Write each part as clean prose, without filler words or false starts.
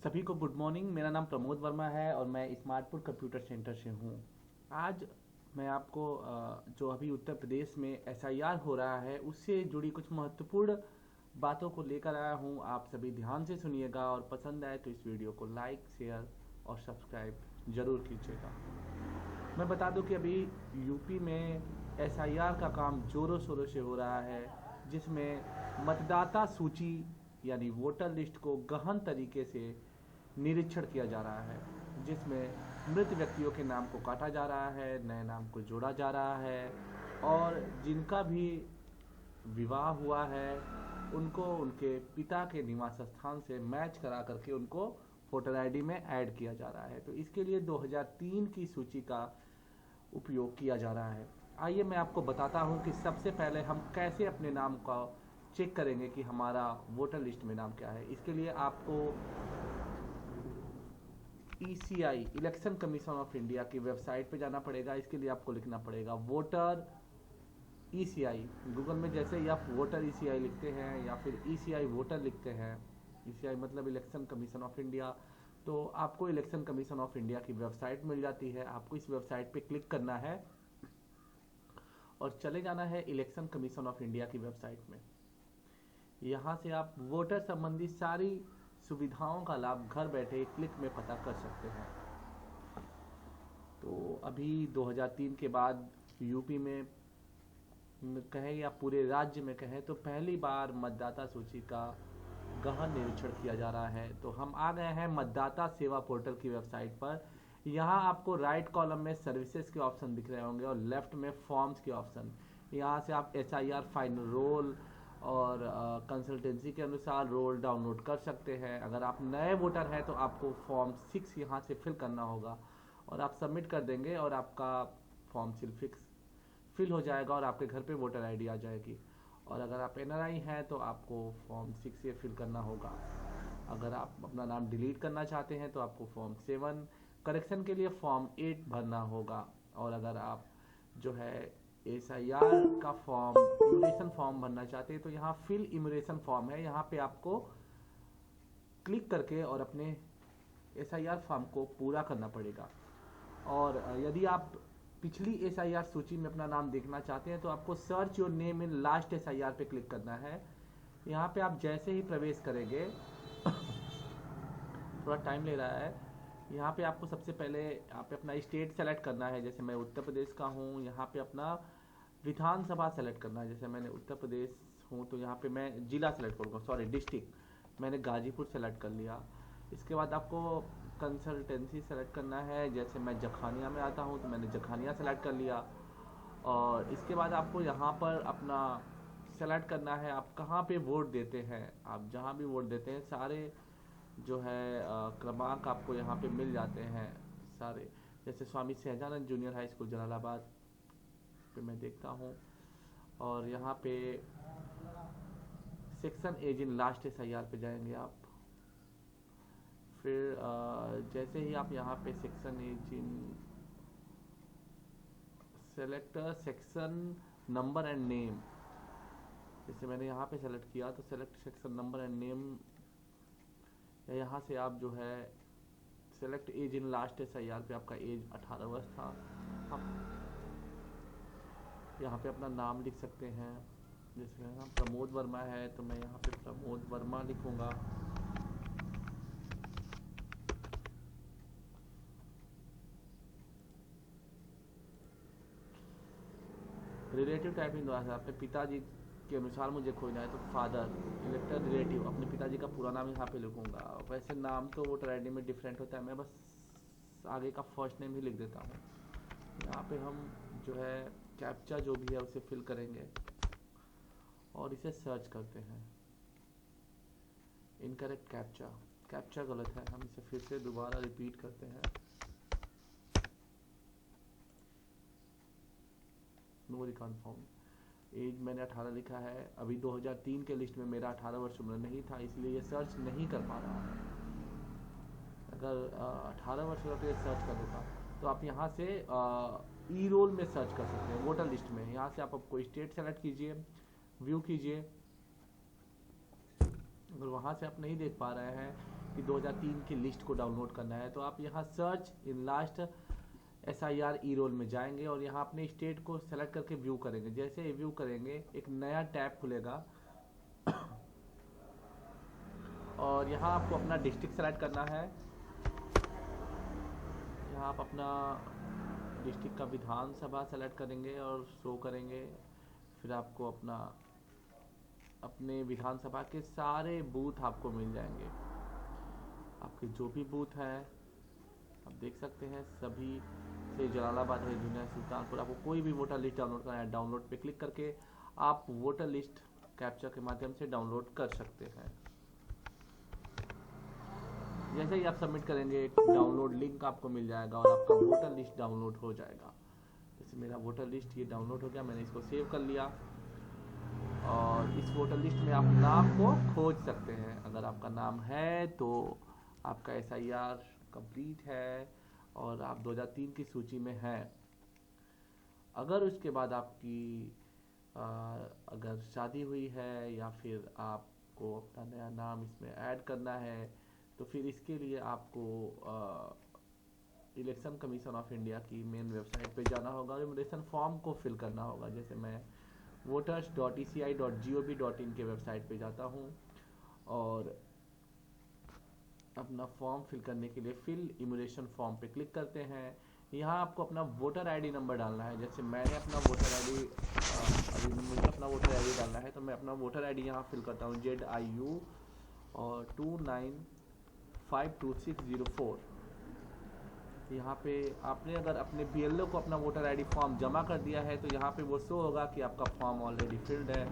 सभी को good morning. मेरा नाम प्रमोद वर्मा है और मैं स्मार्टपुर कंप्यूटर सेंटर से हूँ। आज मैं आपको जो अभी उत्तर प्रदेश में एसआईआर हो रहा है उससे जुड़ी कुछ महत्वपूर्ण बातों को लेकर आया हूँ। आप सभी ध्यान से सुनिएगा और पसंद आए तो इस वीडियो को लाइक, शेयर और सब्सक्राइब जरूर कीजिएगा। मैं बता दूं कि अभी यूपी में एसआईआर का काम जोरों शोरों से हो रहा है, जिसमें मतदाता सूची यानी वोटर लिस्ट को गहन तरीके से निरीक्षण किया जा रहा है, जिसमें मृत व्यक्तियों के नाम को काटा जा रहा है, नए नाम को जोड़ा जा रहा है और जिनका भी विवाह हुआ है उनको उनके पिता के निवास स्थान से मैच करा करके उनको वोटर आईडी में ऐड किया जा रहा है। तो इसके लिए 2003 की सूची का उपयोग किया जा रहा है। आइए मैं आपको बताता हूं कि सबसे पहले हम कैसे अपने नाम का चेक करेंगे कि हमारा वोटर लिस्ट में नाम क्या है। इसके लिए आपको ECI election commission of India की वेबसाइट पे जाना पड़ेगा। इसके लिए आपको लिखना पड़ेगा वोटर ईसीआई। गूगल में जैसे ही आप वोटर ईसीआई लिखते हैं या फिर ईसीआई वोटर लिखते हैं, ईसीआई मतलब इलेक्शन कमीशन ऑफ इंडिया, तो आपको इलेक्शन कमीशन ऑफ इंडिया की वेबसाइट मिल जाती है। आपको इस वेबसाइट पे क्लिक करना है और चले जाना है इलेक्शन कमीशन ऑफ इंडिया की वेबसाइट में। यहाँ से आप वोटर संबंधी सारी सुविधाओं का लाभ घर बैठे क्लिक में पता कर सकते हैं। तो अभी 2003 के बाद यूपी में कहें या पूरे राज्य में कहें तो पहली बार मतदाता सूची का गहन निरीक्षण किया जा रहा है। तो हम आ गए हैं मतदाता सेवा पोर्टल की वेबसाइट पर। यहाँ आपको राइट कॉलम में सर्विसेज के ऑप्शन दिख रहे होंगे और लेफ्ट में फॉर्म्स के ऑप्शन। यहाँ से आप एसआईआर फाइनल रोल और कंसल्टेंसी के अनुसार रोल डाउनलोड कर सकते हैं। अगर आप नए वोटर हैं तो आपको फॉर्म 6 यहाँ से फिल करना होगा और आप सबमिट कर देंगे और आपका फॉर्म फिल हो जाएगा और आपके घर पे वोटर आईडी आ जाएगी। और अगर आप एनआरआई हैं तो आपको फॉर्म 6 ये फिल करना होगा। अगर आप अपना नाम डिलीट करना चाहते हैं तो आपको फॉर्म 7, करेक्शन के लिए फॉर्म 8 भरना होगा। और अगर आप जो है एसआईआर का फॉर्म इमिग्रेशन फॉर्म भरना चाहते हैं तो यहाँ फिल इमिग्रेशन फॉर्म है, यहाँ पे आपको क्लिक करके और अपने एसआईआर फॉर्म को पूरा करना पड़ेगा। और यदि आप पिछली एसआईआर सूची में अपना नाम देखना चाहते हैं तो आपको search your name in last SIR पे क्लिक करना है। यहाँ पे आप जैसे ही प्रवेश करेंगे थोड़ा टाइम ले रहा है। यहाँ पे आपको सबसे पहले यहाँ पे अपना स्टेट सेलेक्ट करना है। जैसे मैं उत्तर प्रदेश का हूँ, यहाँ पे अपना विधानसभा सेलेक्ट करना है। जैसे मैंने उत्तर प्रदेश हूँ तो यहाँ पे मैं जिला सेलेक्ट करूँगा, सॉरी डिस्ट्रिक्ट मैंने गाजीपुर सेलेक्ट कर लिया। इसके बाद आपको कंसल्टेंसी सेलेक्ट करना है। जैसे मैं जखानिया में आता हूँ तो मैंने जखानिया सेलेक्ट कर लिया। और इसके बाद आपको यहाँ पर अपना सेलेक्ट करना है आप कहाँ पे वोट देते हैं। आप जहाँ भी वोट देते हैं सारे जो है क्रमांक आपको यहाँ पे मिल जाते हैं सारे। जैसे Swami Sahajanand junior high school Jalalabad पे मैं देखता हूँ और यहाँ पे section as in last SIR पे जाएंगे आप। फिर जैसे ही आप यहाँ पे section as in select section number and name, जैसे मैंने यहाँ पे सेलेक्ट किया तो select section number and name, यहाँ से आप जो है select as in last SIR पे आपका एज 18 वर्ष था। आप यहाँ पे अपना नाम लिख सकते हैं। जैसे मेरा नाम प्रमोद वर्मा है तो मैं यहाँ पे प्रमोद वर्मा लिखूंगा। रिलेटिव टाइपिंग द्वारा अपने पिताजी के अनुसार मुझे खोजना है तो फादर इलेक्टर रिलेटिव अपने पिताजी का पूरा नाम यहाँ पे लिखूंगा। वैसे नाम तो वोटर आईडी में डिफरेंट होता है, मैं बस आगे का फर्स्ट नेम ही लिख देता हूँ। यहाँ पे हम जो है कैप्चा जो भी है उसे फिल करेंगे और इसे सर्च करते हैं। इनकरेक्ट कैप्चा, कैप्चा गलत है, हम इसे फिर से दोबारा रिपीट करते हैं। नो रिकन्फर्म, एज मैंने 18 लिखा है। अभी 2003 के लिस्ट में मेरा 18 वर्ष उम्र नहीं था, इसलिए ये सर्च नहीं कर पा रहा है। अगर 18 वर्ष होता तो ये सर्च कर देता। तो आप यहाँ से ई रोल में सर्च कर सकते हैं वोटर लिस्ट में। यहाँ से आप कोई स्टेट सेलेक्ट कीजिए, व्यू कीजिए अगर वहाँ से आप नहीं देख पा रहे हैं कि 2003 की लिस्ट को डाउनलोड करना है, तो आप यहाँ search in last SIR E roll में जाएंगे और यहाँ अपने स्टेट को सेलेक्ट करके व्यू करेंगे। जैसे व्यू करेंगे एक नया टैब खुलेगा और यहाँ आपको अपना डिस्ट्रिक्ट सेलेक्ट करना है। यहाँ आप अपना डिस्ट्रिक्ट का विधानसभा सेलेक्ट करेंगे और शो करेंगे। फिर आपको अपने विधानसभा के सारे बूथ आपको मिल जाएंगे। आपके जो भी बूथ हैं आप देख सकते हैं, सभी से जलालाबाद है, दुनिया सुल्तानपुर। आपको कोई भी वोटर लिस्ट डाउनलोड करना है, डाउनलोड पे क्लिक करके आप वोटर लिस्ट कैप्चा के माध्यम से डाउनलोड कर सकते हैं। जैसे ही आप सबमिट करेंगे एक डाउनलोड लिंक आपको मिल जाएगा और आपका वोटर लिस्ट डाउनलोड हो जाएगा। जैसे मेरा वोटर लिस्ट ये डाउनलोड हो गया, मैंने इसको सेव कर लिया और इस वोटर लिस्ट में आप नाम को खोज सकते हैं। अगर आपका नाम है तो आपका SIR कंप्लीट है और आप 2003 की सूची में हैं। अगर उसके बाद आपकी अगर शादी हुई है या फिर आपको अपना नया नाम इसमें ऐड करना है, तो फिर इसके लिए आपको इलेक्शन कमीशन ऑफ इंडिया की मेन वेबसाइट पे जाना होगा और इमिग्रेशन फॉर्म को फिल करना होगा। जैसे मैं voters.eci.gov.in के वेबसाइट पे जाता हूँ और अपना फॉर्म फिल करने के लिए फिल इमिग्रेशन फॉर्म पे क्लिक करते हैं। यहाँ आपको अपना वोटर ID नंबर डालना है। जैसे मैंने अपना वोटर ID अभी मुझे अपना वोटर ID डालना है, तो मैं अपना वोटर ID यहाँ फिल करता हूँ ZIU और 29520604। यहाँ पे आपने अगर अपने BLO को अपना वोटर ID फॉर्म जमा कर दिया है तो यहाँ पे वो शो होगा कि आपका फॉर्म ऑलरेडी फिल्ड है।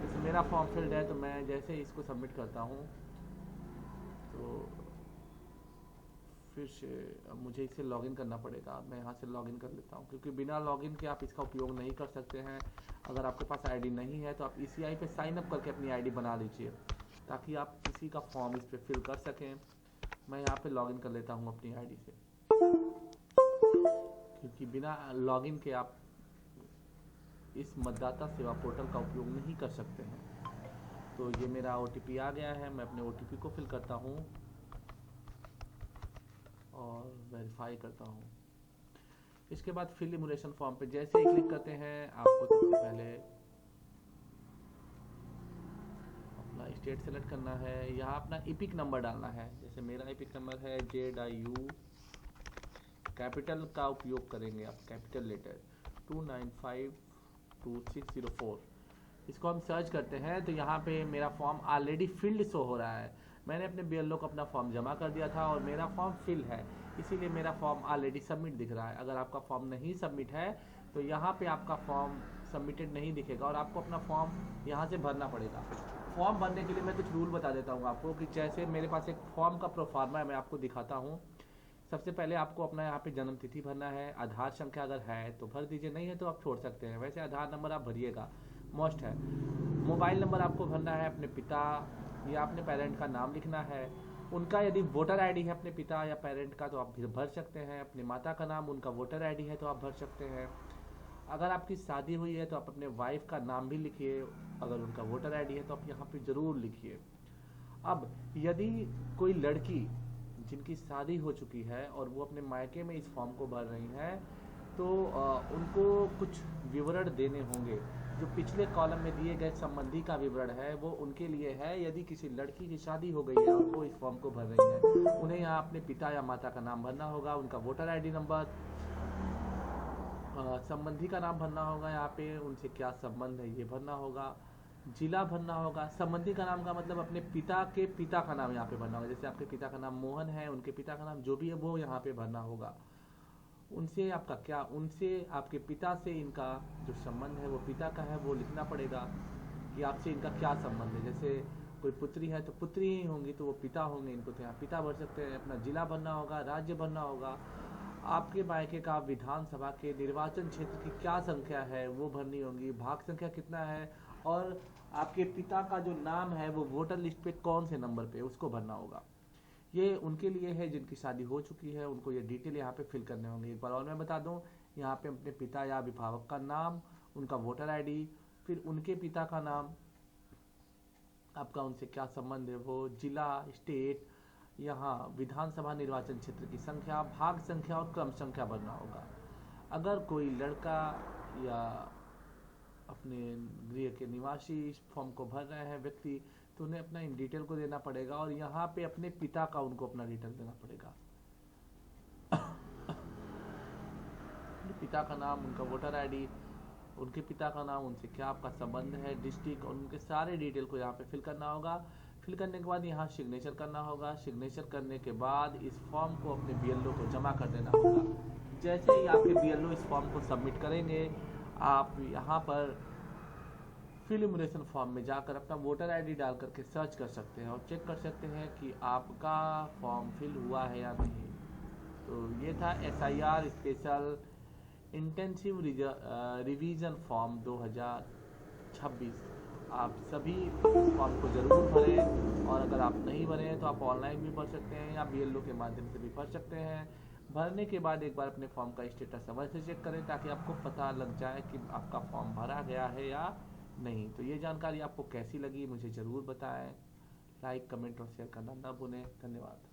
जैसे मेरा फॉर्म फिल्ड है तो मैं जैसे इसको सबमिट करता हूँ तो फिर से अब मुझे इसे लॉगिन करना पड़ेगा। मैं यहाँ से लॉगिन कर लेता हूँ क्योंकि बिना लॉगिन के आप इसका उपयोग नहीं कर सकते हैं। अगर आपके पास ID नहीं है तो आप ECI पे साइन अप करके अपनी ID बना लीजिए ताकि आप किसी का फॉर्म इस पर फिल कर सकें। मैं यहाँ पे लॉगिन कर लेता हूँ अपनी ID से, क्योंकि बिना लॉगिन के आप इस मतदाता सेवा पोर्टल का उपयोग नहीं कर सकते हैं। तो ये मेरा OTP आ गया है, मैं अपने OTP को फिल करता हूँ और वेरीफाई करता हूँ। इसके बाद फिल इमिग्रेशन फॉर्म पे जैसे ही क्लिक करते हैं आपको सबसे पहले अपना स्टेट सेलेक्ट करना है। यहाँ अपना EPIC नंबर डालना है। जैसे मेरा EPIC नंबर है ZIU, कैपिटल का उपयोग करेंगे आप, कैपिटल लेटर 29520604। इसको हम सर्च करते हैं तो यहाँ पे मेरा फॉर्म ऑलरेडी फिल्ड शो हो रहा है। मैंने अपने BLO को अपना फॉर्म जमा कर दिया था और मेरा फॉर्म फिल है, इसीलिए मेरा फॉर्म ऑलरेडी सबमिट दिख रहा है। अगर आपका फॉर्म नहीं सबमिट है तो यहाँ पे आपका फॉर्म सबमिटेड नहीं दिखेगा और आपको अपना फॉर्म यहाँ से भरना पड़ेगा। फॉर्म भरने के लिए मैं कुछ रूल बता देता हूँ आपको कि जैसे मेरे पास एक फॉर्म का प्रोफार्मा है, मैं आपको दिखाता हूँ। सबसे पहले आपको अपना यहाँ पे जन्म तिथि भरना है, आधार संख्या अगर है तो भर दीजिए, नहीं है तो आप छोड़ सकते हैं। वैसे आधार नंबर आप भरिएगा, मस्ट है। मोबाइल नंबर आपको भरना है अपने पिता या अपने पेरेंट का नाम लिखना है। उनका यदि वोटर ID है अपने पिता या पेरेंट का तो आप फिर भर सकते हैं। अपने माता का नाम, उनका वोटर ID है तो आप भर सकते हैं। अगर आपकी शादी हुई है तो आप अपने वाइफ का नाम भी लिखिए, अगर उनका वोटर ID है तो आप यहाँ पे ज़रूर लिखिए। अब यदि कोई लड़की जिनकी शादी हो चुकी है और वो अपने मायके में इस फॉर्म को भर रही हैं तो उनको कुछ विवरण देने होंगे। जो पिछले कॉलम में दिए गए संबंधी का विवरण है वो उनके लिए है। यदि किसी लड़की की शादी हो गई है और वो इस फॉर्म को भर रही है, उन्हें यहाँ अपने पिता या माता का नाम भरना होगा, उनका वोटर ID नंबर, संबंधी का नाम भरना होगा, यहाँ पे उनसे क्या संबंध है ये भरना होगा, जिला भरना होगा। संबंधी का नाम का मतलब अपने पिता के पिता का नाम यहाँ पे भरना होगा। जैसे आपके पिता का नाम मोहन है, उनके पिता का नाम जो भी है वो यहाँ पे भरना होगा। उनसे आपका क्या, उनसे आपके पिता से इनका जो संबंध है वो पिता का है वो लिखना पड़ेगा कि आपसे इनका क्या संबंध है। जैसे कोई पुत्री है तो पुत्री ही होंगी तो वो पिता होंगे, इनको तो यहाँ पिता भर सकते हैं। अपना जिला भरना होगा, राज्य भरना होगा, आपके मायके का विधानसभा के निर्वाचन क्षेत्र की क्या संख्या है वो भरनी होगी, भाग संख्या कितना है, और आपके पिता का जो नाम है वो वोटर लिस्ट पे कौन से नंबर पे उसको भरना होगा। ये उनके लिए है जिनकी शादी हो चुकी है, उनको ये डिटेल यहाँ पे फिल करने होंगे। एक बार और मैं बता दूं, यहाँ पे अपने पिता या अभिभावक का नाम, उनका वोटर ID, फिर उनके पिता का नाम, आपका उनसे क्या संबंध है, वो जिला, स्टेट, यहाँ विधानसभा निर्वाचन क्षेत्र की संख्या, भाग संख्या और क्रम संख्या भरना होगा। अगर कोई लड़का या अपने गृह के निवासी इस फॉर्म को भर रहे हैं व्यक्ति, तो उन्हें अपना इन डिटेल को देना पड़ेगा और यहाँ पे अपने पिता का उनको अपना डिटेल देना पड़ेगा। पिता का नाम, उनका वोटर आईडी, उनके पिता का नाम, उनसे क्या आपका संबंध है, डिस्ट्रिक्ट और उनके सारे डिटेल को यहाँ पे फिल करना होगा। फिल करने के बाद यहाँ सिग्नेचर करना होगा। सिग्नेचर करने के बाद इस फॉर्म को अपने बीएलओ को जमा कर देना होगा। जैसे ही आपके बीएलओ इस फॉर्म को सबमिट करेंगे, आप यहाँ पर फिल इम्यूनेशन फॉर्म में जाकर अपना वोटर आईडी डाल करके सर्च कर सकते हैं और चेक कर सकते हैं कि आपका फॉर्म फिल हुआ है या नहीं। तो ये था SIR special intensive revision form 2026। आप सभी फॉर्म को ज़रूर भरें और अगर आप नहीं भरे हैं तो आप ऑनलाइन भी भर सकते हैं या BLO के माध्यम से भी भर सकते हैं। भरने के बाद एक बार अपने फॉर्म का स्टेटस अवश्य चेक करें ताकि आपको पता लग जाए कि आपका फॉर्म भरा गया है या नहीं। तो ये जानकारी आपको कैसी लगी मुझे ज़रूर बताएं। लाइक, कमेंट और शेयर करना ना भूलें। धन्यवाद।